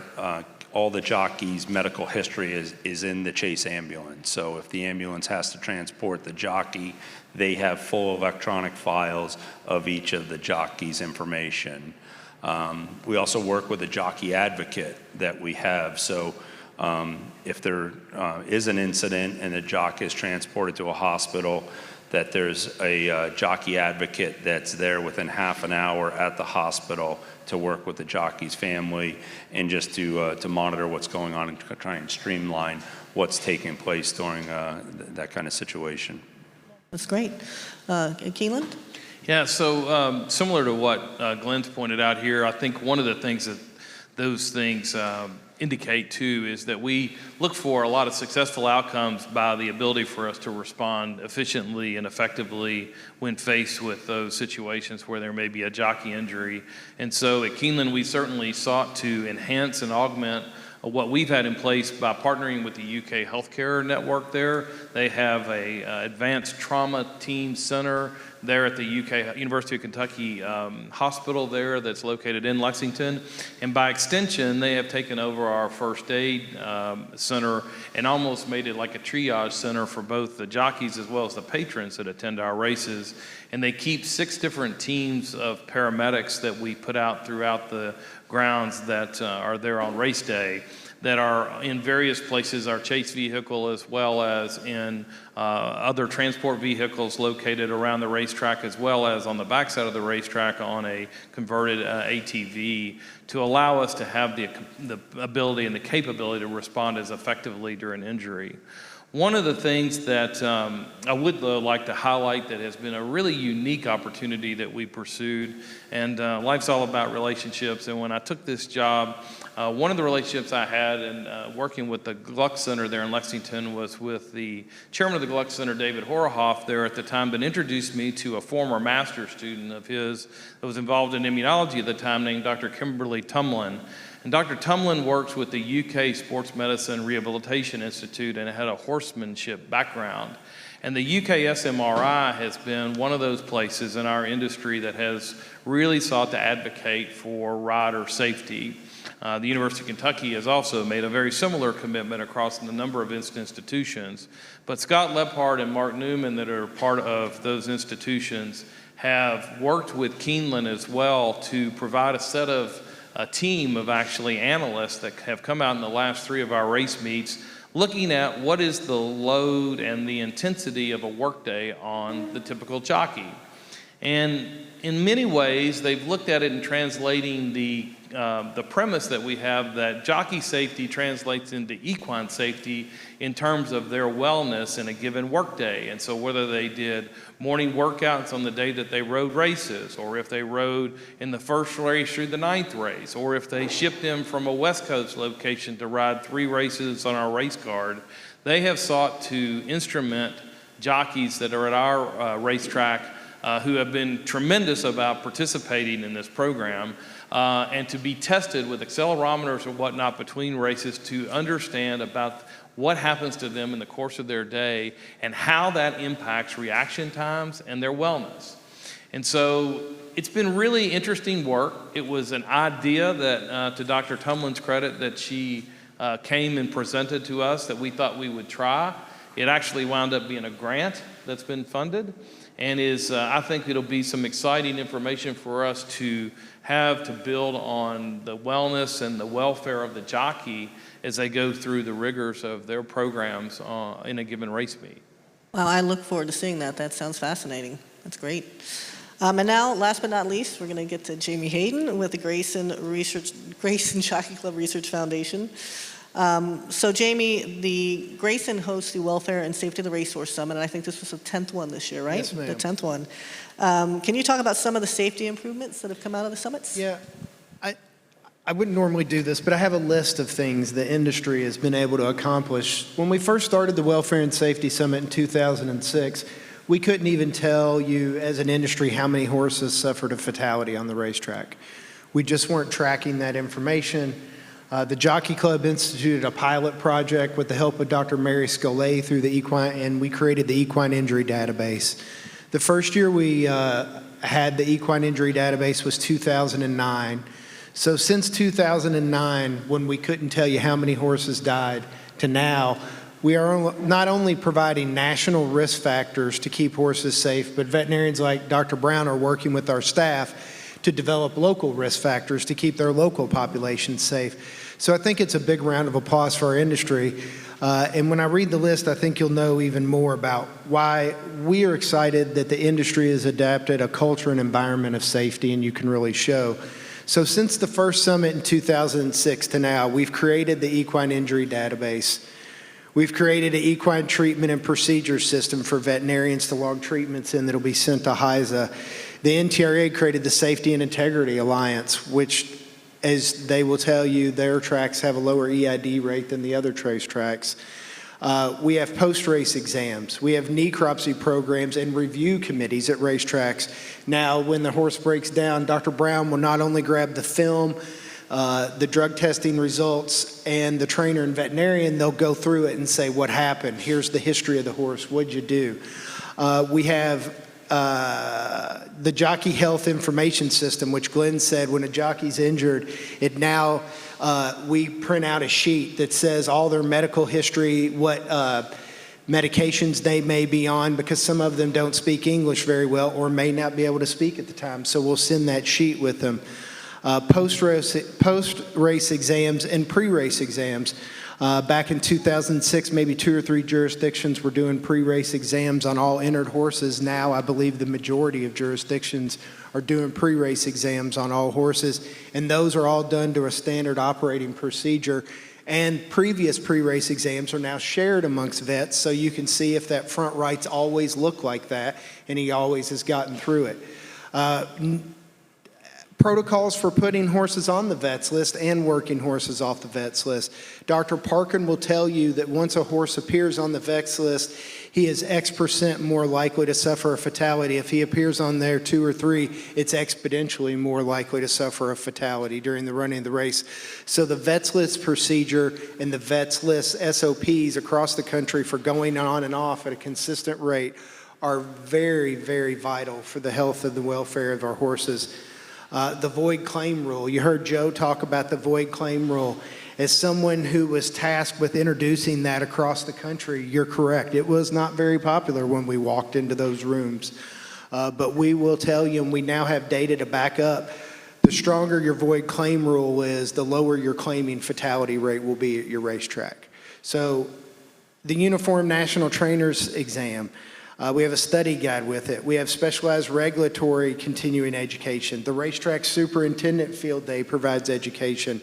all the jockeys' medical history is in the Chase ambulance. So if the ambulance has to transport the jockey, they have full electronic files of each of the jockey's information. We also work with a jockey advocate that we have. So if there is an incident and a jockey is transported to a hospital, that there's a jockey advocate that's there within half an hour at the hospital to work with the jockey's family and just to monitor what's going on and try and streamline what's taking place during that kind of situation. That's great. Keelan? Yeah, so similar to what Glenn's pointed out here, I think one of the things that those things indicate too is that we look for a lot of successful outcomes by the ability for us to respond efficiently and effectively when faced with those situations where there may be a jockey injury. And so at Keeneland, we certainly sought to enhance and augment what we've had in place by partnering with the UK Healthcare Network there. They have a advanced trauma team center there at the UK University of Kentucky hospital there that's located in Lexington. And by extension, they have taken over our first aid center and almost made it like a triage center for both the jockeys as well as the patrons that attend our races. And they keep 6 different teams of paramedics that we put out throughout the grounds that are there on race day that are in various places, our chase vehicle as well as in other transport vehicles located around the racetrack as well as on the backside of the racetrack on a converted ATV to allow us to have the ability and the capability to respond as effectively during injury. One of the things that I would like to highlight that has been a really unique opportunity that we pursued, and life's all about relationships, and when I took this job, one of the relationships I had in working with the Gluck Center there in Lexington was with the chairman of the Gluck Center, David Horohoff, there at the time, but introduced me to a former master's student of his that was involved in immunology at the time named Dr. Kimberly Tumlin. And Dr. Tumlin works with the UK Sports Medicine Rehabilitation Institute and had a horsemanship background. And the UK SMRI has been one of those places in our industry that has really sought to advocate for rider safety. The University of Kentucky has also made a very similar commitment across a number of institutions. But Scott Lephart and Mark Newman that are part of those institutions have worked with Keeneland as well to provide a team of actually analysts that have come out in the last 3 of our race meets looking at what is the load and the intensity of a workday on the typical jockey. And in many ways, they've looked at it in translating the premise that we have that jockey safety translates into equine safety in terms of their wellness in a given workday. And so whether they did morning workouts on the day that they rode races, or if they rode in the first race through the 9th race, or if they shipped them from a West Coast location to ride 3 races on our race card, they have sought to instrument jockeys that are at our racetrack who have been tremendous about participating in this program and to be tested with accelerometers or whatnot between races to understand about what happens to them in the course of their day and how that impacts reaction times and their wellness. And so it's been really interesting work. It was an idea that, to Dr. Tumlin's credit, that she came and presented to us that we thought we would try. It actually wound up being a grant that's been funded. And I think it'll be some exciting information for us to have to build on the wellness and the welfare of the jockey as they go through the rigors of their programs in a given race meet. Well, I look forward to seeing that. That sounds fascinating. That's great. And now, last but not least, we're going to get to Jamie Hayden with the Grayson Jockey Club Research Foundation. So Jamie, the Grayson hosts the Welfare and Safety of the Racehorse Summit, and I think this was the 10th one this year, right? Yes, ma'am. The 10th one. Can you talk about some of the safety improvements that have come out of the summits? Yeah, I wouldn't normally do this, but I have a list of things the industry has been able to accomplish. When we first started the Welfare and Safety Summit in 2006, we couldn't even tell you as an industry how many horses suffered a fatality on the racetrack. We just weren't tracking that information. The Jockey Club instituted a pilot project with the help of Dr. Mary Scolay through the equine, and we created the Equine Injury Database. The first year we had the Equine Injury Database was 2009. So since 2009, when we couldn't tell you how many horses died, to now, we are not only providing national risk factors to keep horses safe, but veterinarians like Dr. Brown are working with our staff to develop local risk factors to keep their local population safe. So I think it's a big round of applause for our industry. And when I read the list, I think you'll know even more about why we are excited that the industry has adapted a culture and environment of safety, and you can really show. So since the first summit in 2006 to now, we've created the Equine Injury Database. We've created an equine treatment and procedure system for veterinarians to log treatments in that'll be sent to HISA. The NTRA created the Safety and Integrity Alliance, which, as they will tell you, their tracks have a lower EID rate than the other trace tracks. We have post-race exams. We have necropsy programs and review committees at racetracks. Now, when the horse breaks down, Dr. Brown will not only grab the film, the drug testing results, and the trainer and veterinarian, they'll go through it and say, what happened? Here's the history of the horse. What'd you do? We have the Jockey Health Information System, which Glenn said when a jockey's injured, it now, we print out a sheet that says all their medical history, what medications they may be on, because some of them don't speak English very well or may not be able to speak at the time. So we'll send that sheet with them. Post-race exams and pre-race exams. Back in 2006, maybe 2 or 3 jurisdictions were doing pre-race exams on all entered horses. Now, I believe the majority of jurisdictions are doing pre-race exams on all horses, and those are all done to a standard operating procedure. And previous pre-race exams are now shared amongst vets, so you can see if that front right's always looked like that, and he always has gotten through it. Protocols for putting horses on the vets list and working horses off the vets list. Dr. Parkin will tell you that once a horse appears on the vets list, he is X% more likely to suffer a fatality. If he appears on there 2 or 3, it's exponentially more likely to suffer a fatality during the running of the race. So the vets list procedure and the vets list SOPs across the country for going on and off at a consistent rate are very, very vital for the health and the welfare of our horses. The void claim rule. You heard Joe talk about the void claim rule. As someone who was tasked with introducing that across the country, you're correct. It was not very popular when we walked into those rooms. But we will tell you, and we now have data to back up, the stronger your void claim rule is, the lower your claiming fatality rate will be at your racetrack. So the Uniform National Trainers Exam, we have a study guide with it. We have specialized regulatory continuing education. The Racetrack Superintendent Field Day provides education.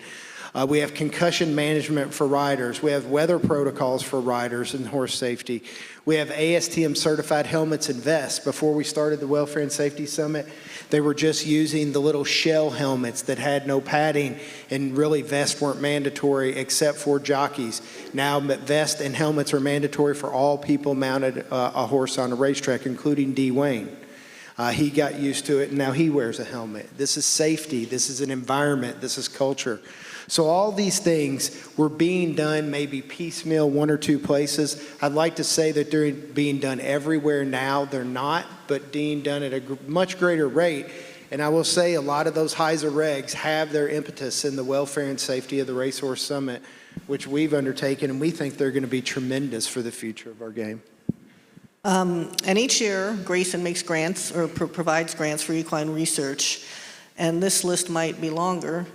We have concussion management for riders. We have weather protocols for riders and horse safety. We have ASTM certified helmets and vests. Before we started the Welfare and Safety Summit, they were just using the little shell helmets that had no padding, and really vests weren't mandatory except for jockeys. Now vests and helmets are mandatory for all people mounted a horse on a racetrack, including D. Wayne. He got used to it, and now he wears a helmet. This is safety. This is an environment. This is culture. So all these things were being done maybe piecemeal 1 or 2 places. I'd like to say that they're being done everywhere now. They're not, but being done at a much greater rate. And I will say a lot of those HISA regs have their impetus in the welfare and safety of the Racehorse Summit, which we've undertaken, and we think they're going to be tremendous for the future of our game. And each year, Grayson makes grants or provides grants for equine research, and this list might be longer.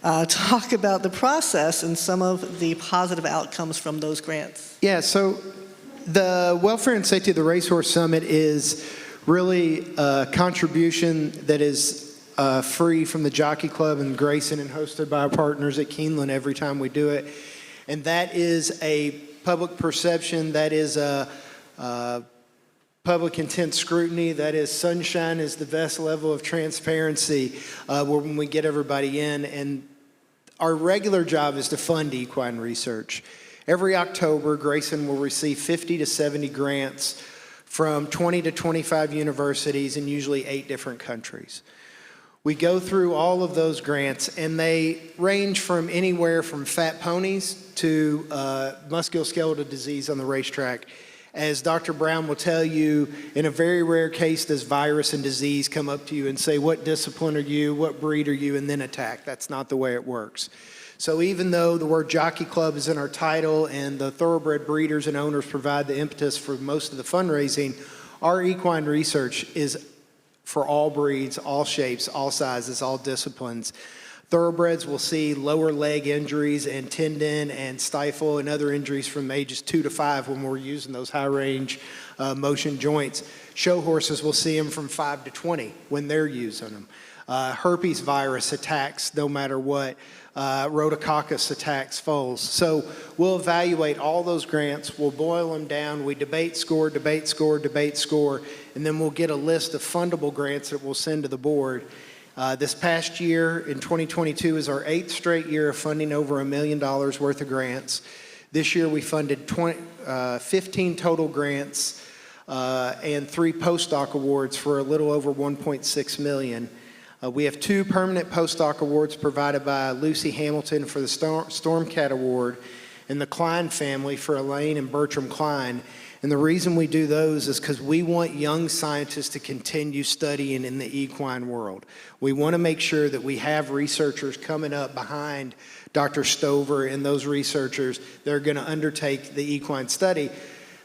Talk about the process and some of the positive outcomes from those grants. Yeah, so the Welfare and Safety of the Racehorse Summit is really a contribution that is free from the Jockey Club and Grayson and hosted by our partners at Keeneland every time we do it. And that is a public perception, that is a public intent scrutiny, that is sunshine is the best level of transparency when we get everybody in. And our regular job is to fund equine research. Every October, Grayson will receive 50 to 70 grants from 20 to 25 universities in usually 8 different countries. We go through all of those grants, and they range from anywhere from fat ponies to musculoskeletal disease on the racetrack. As Dr. Brown will tell you, in a very rare case does virus and disease come up to you and say, what discipline are you, what breed are you, and then attack. That's not the way it works. So even though the word Jockey Club is in our title and the thoroughbred breeders and owners provide the impetus for most of the fundraising, our equine research is for all breeds, all shapes, all sizes, all disciplines. Thoroughbreds will see lower leg injuries and tendon and stifle and other injuries from ages 2 to 5 when we're using those high range motion joints. Show horses will see them from 5 to 20 when they're using them. Herpes virus attacks no matter what. Rhodococcus attacks foals. So we'll evaluate all those grants, we'll boil them down, we debate score, and then we'll get a list of fundable grants that we'll send to the board. This past year, in 2022, is our 8th straight year of funding over $1 million worth of grants. This year we funded 15 total grants and 3 postdoc awards for a little over $1.6 million. We have 2 permanent postdoc awards provided by Lucy Hamilton for the Stormcat Award and the Klein family for Elaine and Bertram Klein. And the reason we do those is because we want young scientists to continue studying in the equine world. We want to make sure that we have researchers coming up behind Dr. Stover and those researchers that are going to undertake the equine study.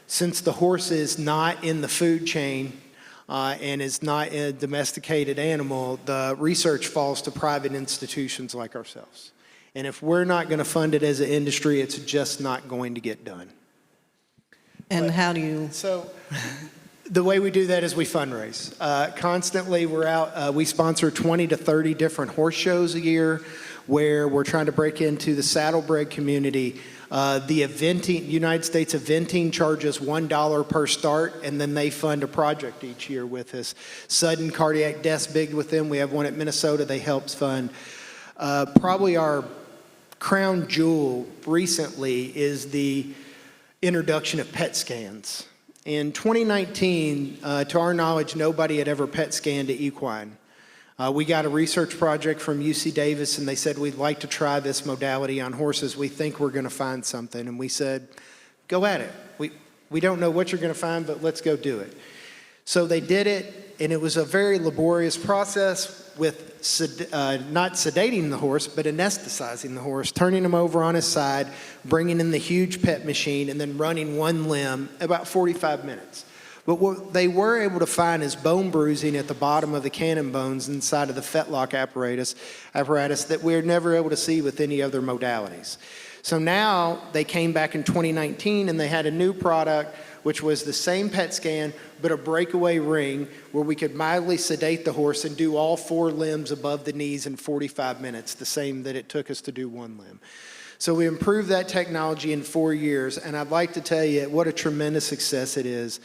Since the horse is not in the food chain and is not a domesticated animal, the research falls to private institutions like ourselves. And if we're not going to fund it as an industry, it's just not going to get done. And how do you? So the way we do that is we fundraise. Constantly we're out, we sponsor 20 to 30 different horse shows a year where we're trying to break into the saddlebred community. The eventing, United States Eventing charges $1 per start, and then they fund a project each year with us. Sudden cardiac death's big with them. We have one at Minnesota they help fund. Probably our crown jewel recently is the introduction of PET scans. In 2019, to our knowledge, nobody had ever PET scanned an equine. We got a research project from UC Davis, and they said, we'd like to try this modality on horses. We think we're going to find something. And we said, go at it. We don't know what you're going to find, but let's go do it. So they did it, and it was a very laborious process with not sedating the horse, but anesthetizing the horse, turning him over on his side, bringing in the huge PET machine, and then running one limb about 45 minutes. But what they were able to find is bone bruising at the bottom of the cannon bones inside of the fetlock apparatus that we're never able to see with any other modalities. So now they came back in 2019 and they had a new product which was the same PET scan, but a breakaway ring where we could mildly sedate the horse and do all 4 limbs above the knees in 45 minutes, the same that it took us to do 1 limb. So we improved that technology in 4 years, and I'd like to tell you what a tremendous success it is.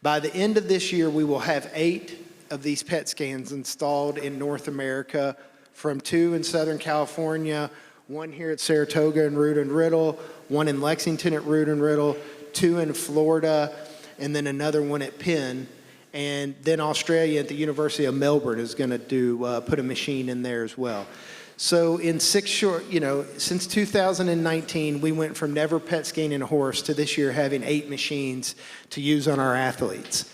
By the end of this year, we will have 8 of these PET scans installed in North America, from 2 in Southern California, 1 here at Saratoga and Root and Riddle, 1 in Lexington at Root and Riddle, 2 in Florida, and then another one at Penn. And then Australia at the University of Melbourne is going to put a machine in there as well. So in since 2019, we went from never PET scanning a horse to this year having 8 machines to use on our athletes.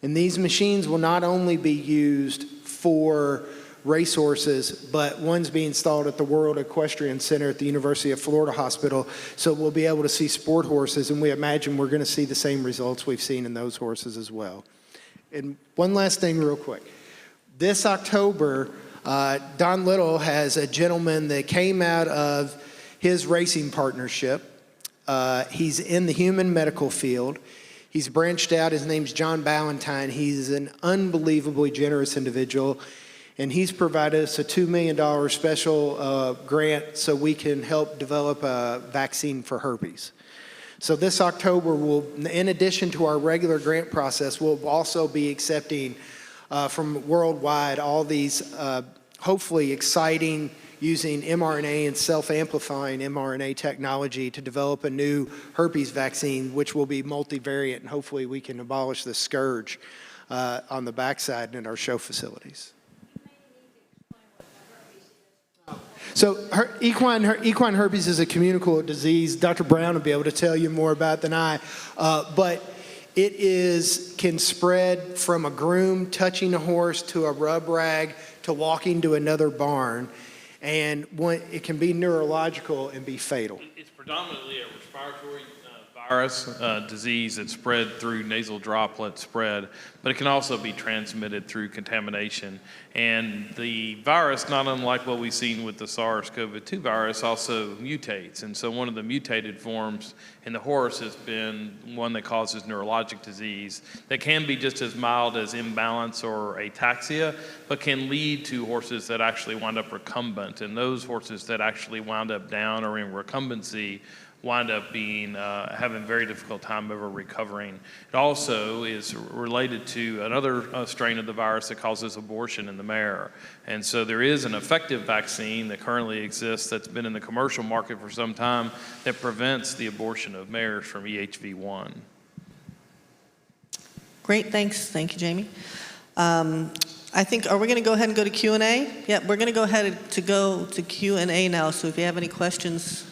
And these machines will not only be used for racehorses, but one's being installed at the World Equestrian Center at the University of Florida Hospital, so we'll be able to see sport horses, and we imagine we're going to see the same results we've seen in those horses as well. And one last thing real quick. This October, Don Little has a gentleman that came out of his racing partnership. He's in the human medical field. He's branched out. His name's John Ballantyne. He's an unbelievably generous individual, and he's provided us a $2 million special grant so we can help develop a vaccine for herpes. So this October, in addition to our regular grant process, we'll also be accepting from worldwide all these hopefully exciting using mRNA and self-amplifying mRNA technology to develop a new herpes vaccine, which will be multivariate, and hopefully we can abolish the scourge on the backside and in our show facilities. So equine herpes is a communicable disease. Dr. Brown will be able to tell you more about than I, but it can spread from a groom touching a horse to a rub rag to walking to another barn, and it can be neurological and be fatal. It's predominantly a respiratory virus disease that spread through nasal droplet spread, but it can also be transmitted through contamination. And the virus, not unlike what we've seen with the SARS-CoV-2 virus, also mutates. And so one of the mutated forms in the horse has been one that causes neurologic disease that can be just as mild as imbalance or ataxia, but can lead to horses that actually wind up recumbent. And those horses that actually wound up down or in recumbency wind up having a very difficult time ever recovering. It also is related to another strain of the virus that causes abortion in the mare. And so there is an effective vaccine that currently exists that's been in the commercial market for some time that prevents the abortion of mares from EHV1. Great, thanks. Thank you, Jamie. I think, are we going to go ahead and go to Q&A? Yeah, we're going to go ahead to Q&A now, so if you have any questions,